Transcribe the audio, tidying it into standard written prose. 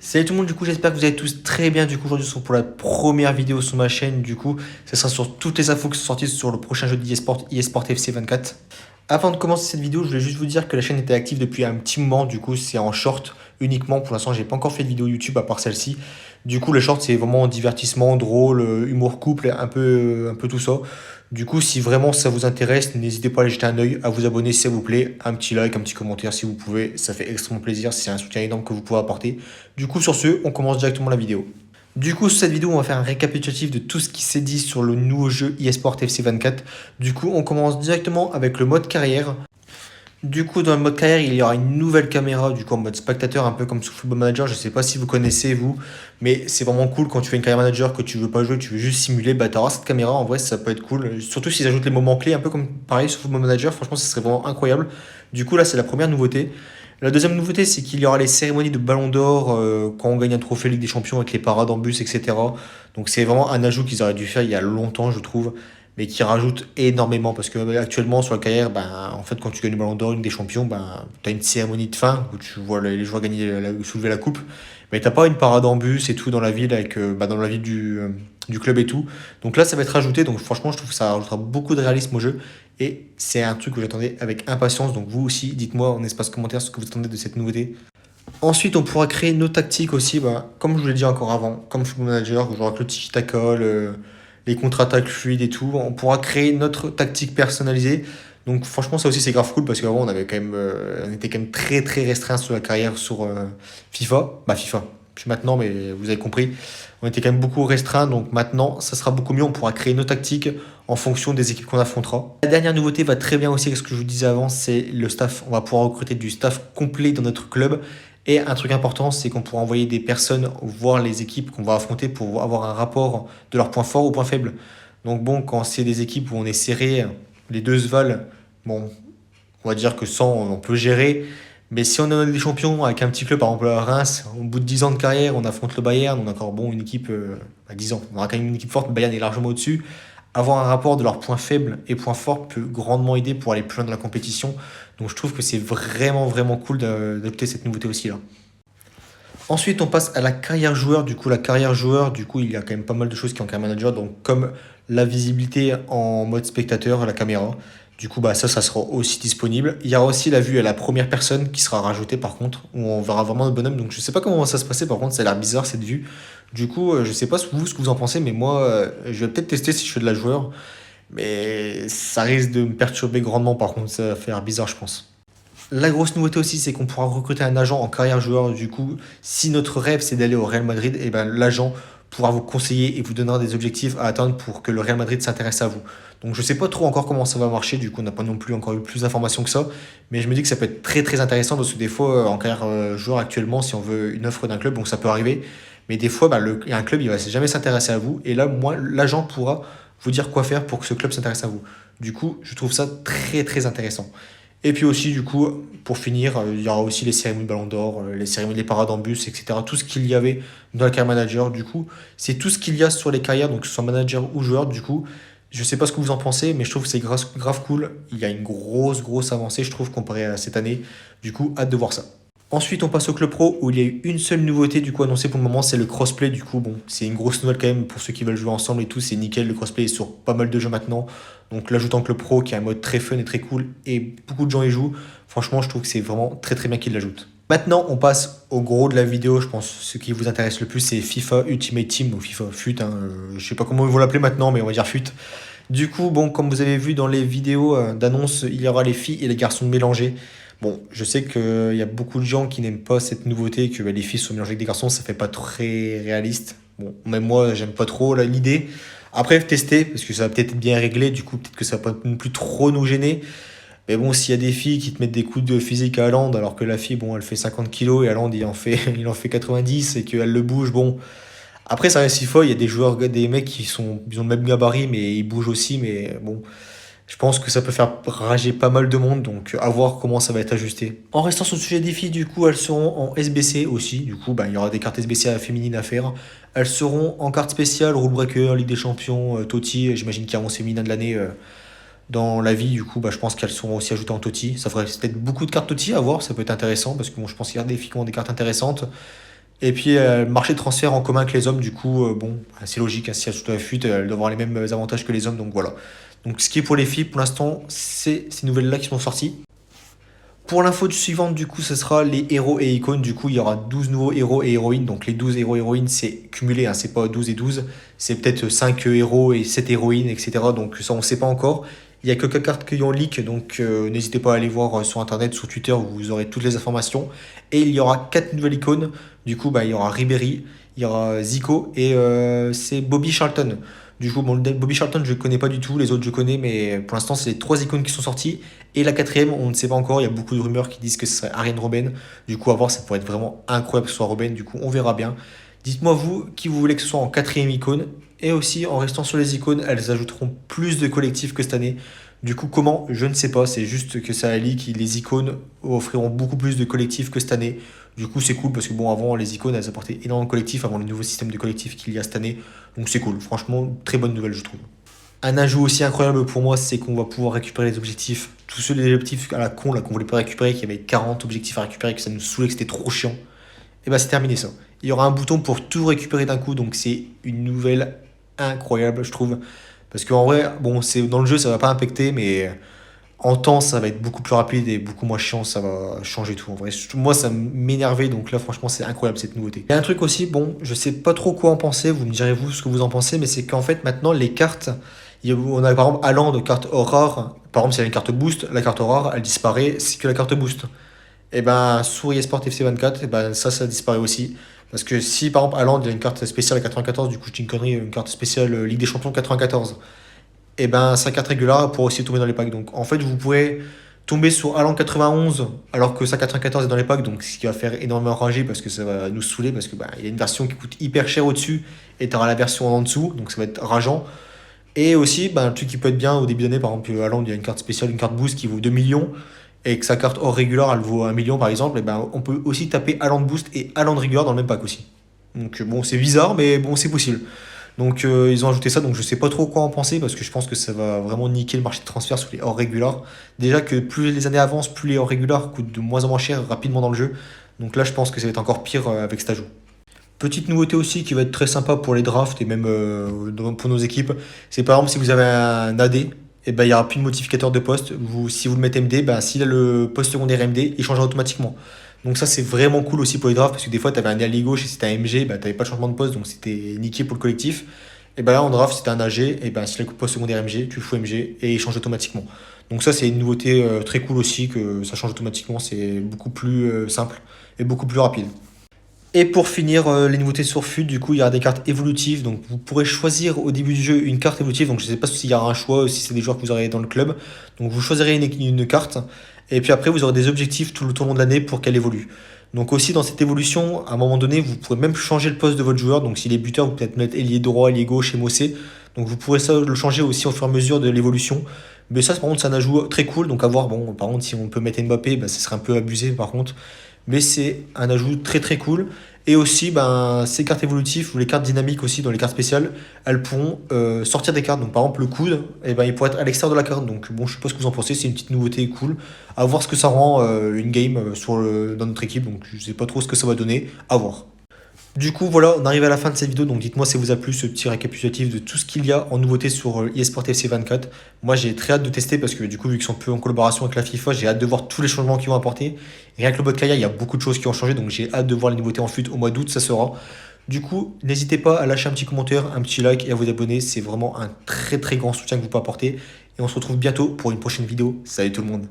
Salut tout le monde, du coup j'espère que vous allez tous très bien. Du coup aujourd'hui c'est pour la première vidéo sur ma chaîne. Du coup ce sera sur toutes les infos qui sont sorties sur le prochain jeu d'eSport, eSport FC 24. Avant de commencer cette vidéo, je voulais juste vous dire que la chaîne était active depuis un petit moment. Du coup c'est en short uniquement. Pour l'instant j'ai pas encore fait de vidéo YouTube à part celle-ci. Du coup le short c'est vraiment divertissement, drôle, humour couple, un peu tout ça. Du coup si vraiment ça vous intéresse, n'hésitez pas à aller jeter un oeil, à vous abonner s'il vous plaît, un petit like, un petit commentaire si vous pouvez, ça fait extrêmement plaisir, c'est un soutien énorme que vous pouvez apporter. Du coup sur ce, on commence directement la vidéo. Du coup, sur cette vidéo, on va faire un récapitulatif de tout ce qui s'est dit sur le nouveau jeu eSport FC 24. Du coup, on commence directement avec le mode carrière. Du coup, dans le mode carrière, il y aura une nouvelle caméra, du coup en mode spectateur, un peu comme sous Football Manager. Je sais pas si vous connaissez, vous, mais c'est vraiment cool quand tu fais une carrière manager, que tu veux pas jouer, tu veux juste simuler, bah t'auras cette caméra, en vrai, ça peut être cool. Surtout s'ils ajoutent les moments clés, un peu comme pareil sur Football Manager, franchement, ça serait vraiment incroyable. Du coup, là, c'est la première nouveauté. La deuxième nouveauté, c'est qu'il y aura les cérémonies de Ballon d'Or quand on gagne un trophée Ligue des Champions avec les parades en bus, etc. Donc c'est vraiment un ajout qu'ils auraient dû faire il y a longtemps, je trouve, mais qui rajoute énormément parce que actuellement sur la carrière, ben, en fait, quand tu gagnes le Ballon d'Or, Ligue des Champions, ben, tu as une cérémonie de fin où tu vois les joueurs gagner, soulever la coupe, mais t'as pas une parade en bus et tout dans la ville avec dans la ville du club et tout. Donc là, ça va être rajouté. Donc franchement, je trouve que ça rajoutera beaucoup de réalisme au jeu. Et c'est un truc que j'attendais avec impatience. Donc vous aussi, dites-moi en espace commentaire ce que vous attendez de cette nouveauté. Ensuite, on pourra créer nos tactiques aussi, bah, comme je vous l'ai dit encore avant, comme Football Manager, genre avec le tiki-taka, les contre-attaques fluides et tout. On pourra créer notre tactique personnalisée. Donc franchement, ça aussi c'est grave cool parce qu'avant on avait quand même, on était quand même très très restreint sur la carrière sur FIFA. Bah FIFA, plus maintenant, mais vous avez compris. On était quand même beaucoup restreint, donc maintenant ça sera beaucoup mieux. On pourra créer nos tactiques en fonction des équipes qu'on affrontera. La dernière nouveauté va très bien aussi avec ce que je vous disais avant, c'est le staff. On va pouvoir recruter du staff complet dans notre club. Et un truc important, c'est qu'on pourra envoyer des personnes voir les équipes qu'on va affronter pour avoir un rapport de leurs points forts aux points faibles. Donc bon, quand c'est des équipes où on est serré, les deux se valent, bon, on va dire que 100, on peut gérer. Mais si on est des champions avec un petit club, par exemple à Reims, au bout de 10 ans de carrière, on affronte le Bayern, on a encore bon, une équipe à 10 ans, on aura quand même une équipe forte, le Bayern est largement au-dessus. Avoir un rapport de leurs points faibles et points forts peut grandement aider pour aller plus loin de la compétition. Donc je trouve que c'est vraiment vraiment cool d'adopter cette nouveauté aussi là. Ensuite, on passe à la carrière joueur. Du coup, la carrière joueur, du coup, il y a quand même pas mal de choses qui sont en carrière manager. Donc, comme la visibilité en mode spectateur, la caméra. Du coup, bah, ça sera aussi disponible. Il y aura aussi la vue à la première personne qui sera rajoutée par contre, où on verra vraiment le bonhomme. Donc, je sais pas comment ça va se passer. Par contre, ça a l'air bizarre cette vue. Du coup, je sais pas vous ce que vous en pensez, mais moi, je vais peut-être tester si je fais de la joueur. Mais ça risque de me perturber grandement. Par contre, ça va faire bizarre, je pense. La grosse nouveauté aussi, c'est qu'on pourra recruter un agent en carrière joueur. Du coup, si notre rêve c'est d'aller au Real Madrid, et ben l'agent pourra vous conseiller et vous donnera des objectifs à atteindre pour que le Real Madrid s'intéresse à vous. Donc je sais pas trop encore comment ça va marcher, du coup on n'a pas non plus encore eu plus d'informations que ça, mais je me dis que ça peut être très très intéressant parce que des fois en carrière joueur actuellement, si on veut une offre d'un club, donc ça peut arriver, mais des fois bah, un club il va jamais s'intéresser à vous et là moi l'agent pourra vous dire quoi faire pour que ce club s'intéresse à vous. Du coup je trouve ça très très intéressant. Et puis aussi, du coup, pour finir, il y aura aussi les cérémonies Ballon d'Or, les cérémonies des parades en bus, etc. Tout ce qu'il y avait dans la carrière manager, du coup, c'est tout ce qu'il y a sur les carrières, donc que ce soit manager ou joueur, du coup. Je sais pas ce que vous en pensez, mais je trouve que c'est grave cool. Il y a une grosse avancée, je trouve, comparé à cette année. Du coup, hâte de voir ça. Ensuite, on passe au Club Pro où il y a eu une seule nouveauté du coup annoncée pour le moment, c'est le crossplay. Du coup, bon, c'est une grosse nouvelle quand même pour ceux qui veulent jouer ensemble et tout, c'est nickel. Le crossplay est sur pas mal de jeux maintenant. Donc, l'ajoutant Club Pro qui est un mode très fun et très cool et beaucoup de gens y jouent. Franchement, je trouve que c'est vraiment très très bien qu'ils l'ajoutent. Maintenant, on passe au gros de la vidéo. Je pense que ce qui vous intéresse le plus, c'est FIFA Ultimate Team, donc FIFA FUT. Hein, je sais pas comment ils vont l'appeler maintenant, mais on va dire FUT. Du coup, bon, comme vous avez vu dans les vidéos d'annonce, il y aura les filles et les garçons mélangés. Bon, je sais qu'il y a beaucoup de gens qui n'aiment pas cette nouveauté, que les filles sont mélangées avec des garçons, ça fait pas très réaliste. Bon, même moi, j'aime pas trop l'idée. Après, tester, parce que ça va peut-être être bien réglé, du coup, peut-être que ça va pas non plus trop nous gêner. Mais bon, s'il y a des filles qui te mettent des coups de physique à Haaland, alors que la fille, bon, elle fait 50 kilos et Haaland, il en fait 90 et qu'elle le bouge, bon. Après, ça reste FIFA, il y a des joueurs, des mecs ils ont le même gabarit, mais ils bougent aussi, mais bon. Je pense que ça peut faire rager pas mal de monde, donc à voir comment ça va être ajusté. En restant sur le sujet des filles, du coup, elles seront en SBC aussi. Du coup, bah, il y aura des cartes SBC féminines à faire. Elles seront en carte spéciale, Rule Breaker, Ligue des Champions, TOTY. J'imagine qu'il y aura un féminin de l'année dans la vie. Du coup, bah, je pense qu'elles seront aussi ajoutées en TOTY. Ça ferait peut-être beaucoup de cartes TOTY à voir, ça peut être intéressant parce que bon, je pense qu'il y a des filles qui ont des cartes intéressantes. Et puis le marché de transfert en commun que les hommes, du coup, bon, c'est logique, hein, si elles sont à la FUT, elles doivent avoir les mêmes avantages que les hommes, donc voilà. Donc ce qui est pour les filles, pour l'instant, c'est ces nouvelles-là qui sont sorties. Pour l'info suivante, du coup, ce sera les héros et icônes. Du coup, il y aura 12 nouveaux héros et héroïnes. Donc les 12 héros et héroïnes, c'est cumulé, hein, c'est pas 12 et 12. C'est peut-être 5 héros et 7 héroïnes, etc. Donc ça, on ne sait pas encore. Il y a quelques cartes qui ont leak, donc n'hésitez pas à aller voir sur internet, sur Twitter, où vous aurez toutes les informations. Et il y aura 4 nouvelles icônes. Du coup, bah, il y aura Ribéry, il y aura Zico et c'est Bobby Charlton. Du coup, bon, Bobby Charlton, je ne connais pas du tout, les autres je connais, mais pour l'instant, c'est les 3 icônes qui sont sorties. Et la quatrième, on ne sait pas encore, il y a beaucoup de rumeurs qui disent que ce serait Arjen Robben. Du coup, à voir, ça pourrait être vraiment incroyable que ce soit Robben, du coup, on verra bien. Dites-moi vous, qui vous voulez que ce soit en quatrième icône. Et aussi, en restant sur les icônes, elles ajouteront plus de collectifs que cette année. Du coup, comment? Je ne sais pas, c'est juste que ça a leak, les icônes offriront beaucoup plus de collectifs que cette année. Du coup, c'est cool parce que bon, avant, les icônes, elles apportaient énormément de collectifs avant le nouveau système de collectifs qu'il y a cette année. Donc c'est cool, franchement, très bonne nouvelle, je trouve. Un ajout aussi incroyable pour moi, c'est qu'on va pouvoir récupérer les objectifs. Tous ceux des objectifs à la con, là, qu'on voulait pas récupérer, qu'il y avait 40 objectifs à récupérer, que ça nous saoulait, que c'était trop chiant. Et bah c'est terminé ça. Il y aura un bouton pour tout récupérer d'un coup, donc c'est une nouvelle incroyable, je trouve. Parce qu'en vrai, bon, c'est dans le jeu, ça va pas impacter, mais en temps, ça va être beaucoup plus rapide et beaucoup moins chiant, ça va changer tout. En vrai, moi, ça m'énervait, donc là, franchement, c'est incroyable cette nouveauté. Il y a un truc aussi, bon, je sais pas trop quoi en penser, vous me direz vous ce que vous en pensez, mais c'est qu'en fait, maintenant, les cartes, on a par exemple allant de carte rare, par exemple, s'il y a une carte boost, la carte rare, elle disparaît, c'est que la carte boost. Et ben, sur eSport FC24, et ben, ça disparaît aussi. Parce que si par exemple, Haaland, il y a une carte spéciale à 94, du coup, je dis une connerie, une carte spéciale Ligue des Champions 94, et ben sa carte régulière pourra aussi tomber dans les packs. Donc en fait, vous pourrez tomber sur Haaland 91 alors que sa 94 est dans les packs, donc ce qui va faire énormément rager parce que ça va nous saouler parce que bah, il y a une version qui coûte hyper cher au-dessus et tu auras la version en dessous, donc ça va être rageant. Et aussi, bah, un truc qui peut être bien au début d'année, par exemple, Haaland, il y a une carte spéciale, une carte boost qui vaut 2 millions et que sa carte hors régulière elle vaut 1 million par exemple, et ben on peut aussi taper Haaland boost et Haaland régulière dans le même pack aussi. Donc bon, c'est bizarre, mais bon, c'est possible. Donc ils ont ajouté ça, donc je sais pas trop quoi en penser parce que je pense que ça va vraiment niquer le marché de transfert sur les hors réguliers. Déjà que plus les années avancent, plus les hors réguliers coûtent de moins en moins cher rapidement dans le jeu. Donc là, je pense que ça va être encore pire avec cet ajout. Petite nouveauté aussi qui va être très sympa pour les drafts et même pour nos équipes, c'est par exemple si vous avez un AD, et ben, il n'y aura plus de modificateur de poste. Si vous le mettez MD, ben, s'il a le poste secondaire MD, il changera automatiquement. Donc ça c'est vraiment cool aussi pour les drafts parce que des fois tu avais un allié gauche et si c'était un MG, ben, tu n'avais pas de changement de poste donc c'était niqué pour le collectif. Et ben là en draft si t'as un AG, et ben, si le poste secondaire MG, tu le fous MG et il change automatiquement. Donc ça c'est une nouveauté très cool aussi que ça change automatiquement, c'est beaucoup plus simple et beaucoup plus rapide. Et pour finir, les nouveautés sur FUT, du coup, il y aura des cartes évolutives. Donc, vous pourrez choisir au début du jeu une carte évolutive. Donc, je ne sais pas s'il y aura un choix, si c'est des joueurs que vous aurez dans le club. Donc, vous choisirez une carte. Et puis après, vous aurez des objectifs tout le long de l'année pour qu'elle évolue. Donc, aussi, dans cette évolution, à un moment donné, vous pourrez même changer le poste de votre joueur. Donc, s'il est buteur, vous pouvez peut-être mettre ailier droit, ailier gauche et Mossé. Donc, vous pourrez ça le changer aussi au fur et à mesure de l'évolution. Mais ça, par contre, c'est un ajout très cool. Donc, à voir. Bon, par contre, si on peut mettre Mbappé, bah, ce serait un peu abusé, par contre. Mais c'est un ajout très très cool. Et aussi, ben, ces cartes évolutives ou les cartes dynamiques aussi dans les cartes spéciales, elles pourront sortir des cartes. Donc par exemple le coude, eh ben, il pourrait être à l'extérieur de la carte. Donc bon, je sais pas ce que vous en pensez, c'est une petite nouveauté cool. À voir ce que ça rend une game dans notre équipe. Donc je sais pas trop ce que ça va donner. À voir. Du coup, voilà, on arrive à la fin de cette vidéo, donc dites-moi si ça vous a plu ce petit récapitulatif de tout ce qu'il y a en nouveauté sur eSport FC 24. Moi, j'ai très hâte de tester parce que du coup, vu qu'ils sont peu en collaboration avec la FIFA, j'ai hâte de voir tous les changements qu'ils vont apporter. Rien que le bot Kaya, il y a beaucoup de choses qui ont changé, donc j'ai hâte de voir les nouveautés en FUT au mois d'août, ça sera. Du coup, n'hésitez pas à lâcher un petit commentaire, un petit like et à vous abonner, c'est vraiment un très très grand soutien que vous pouvez apporter. Et on se retrouve bientôt pour une prochaine vidéo. Salut tout le monde.